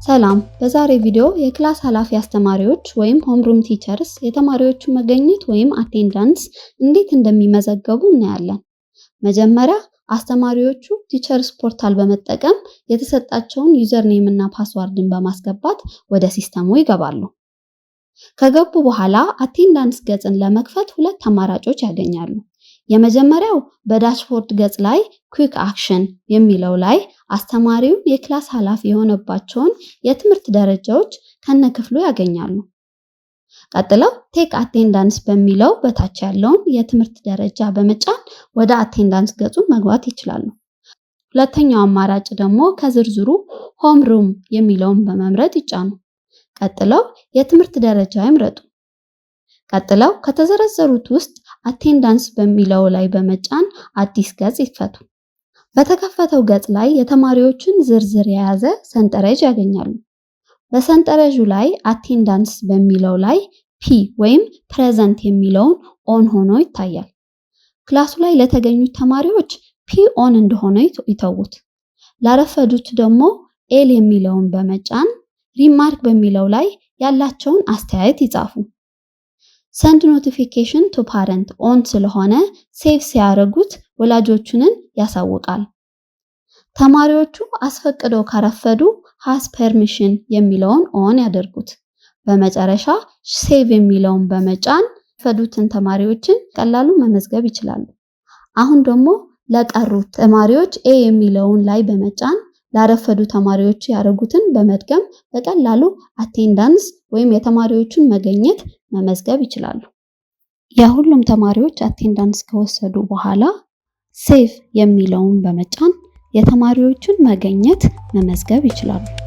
ሰላም በዛሬ ቪዲዮ የክላስ ኃላፊ አስተማሪዎች ወይም ሆምሩም ቲቸርስ የተማሪዎቹ መገኘት ወይም አቴንዳንስ እንዴት እንደሚመዘገቡ እናያለን። መጀመሪያ አስተማሪዎቹ ቲቸርስ ፖርታል በመጠቀም የተሰጣቸውን ዩዘር ኔም እና ፓስዋርድን በማስገባት ወደ ሲስተሙ ይገባሉ። ከገቡ በኋላ አቴንዳንስ ገጽን ለመክፈት ሁለት አማራጮች ያገኛሉ። የመጀመሪያው በዳሽቦርድ ገጽ ላይ ኩዊክ አክሽን የሚለው ላይ አስተማሪው የክላስ ኃላፊ የሆነባቸውን የትምህርት ደረጃዎች ከነክፍሉ ያገኛሉ። ቀጥለው ቴክ አቴንዳንስ በሚለው በታች ያለውን የትምህርት ደረጃ በመጫን ወደ አቴንዳንስ ገጹ መግባት ይችላሉ። ሁለተኛው አማራጭ ደግሞ ከዝርዝሩ ሆምሩም የሚለውን በመምረጥ ይጫኑ። ቀጥለው የትምህርት ደረጃ ይምረጡ። ቀጥለው ከተዘረዘሩት ውስጥ አቴንዳንስ በሚለው ላይ በመጫን አዲስ ገጽ ይክፈቱ። በተከፈተው ገጽ ላይ የተማሪዎችን ዝርዝር የያዘ ሰንጠረዥ ያገኛሉ። በሰንጠረዡ ላይ አቴንዳንስ በሚለው ላይ ፒ ወይም ፕሬዘንት የሚለውን ኦን ሆኖ ይታያል። ክላሱ ላይ ለተገኙት ተማሪዎች ፒ ኦን እንደሆነ ይተውት። ላረፈዱት ደግሞ ኤል የሚለውን በመጫን ሪማርክ በሚለው ላይ ያላቸውን አስተያየት ይጻፉ። ሰንድ ኖቲፊኬሽን ቱ ፓረንት ኦን ስለሆነ ሴቭ ሲያደርጉት ወላጆቹንን ያሳውቃል። ተማሪዎቹ አስፈቅደው ካረፈዱ ሃስ ፐርሚሽን የሚለውን ኦን ያደርጉት። በመጨረሻ ሴቭ የሚለውን በመጫን ያረፈዱትን ተማሪዎችን ቀላሉ መመዝገብ ይችላሉ። አሁን ደግሞ ለቀሩት ተማሪዎች ኤ የሚለውን ላይ በመጫን ላረፈዱ ተማሪዎች ያደረጉትን በመድገም በቀላሉ አቴንዳንስ ወይም የተማሪዎቹን መገኘት መመዝገብ ይችላሉ። የሁሉም ተማሪዎች አቴንዳንስ ከወሰዱ በኋላ ሴቭ የሚለውን በመጫን የተማሪዎቹን መገኘት መመዝገብ ይችላሉ።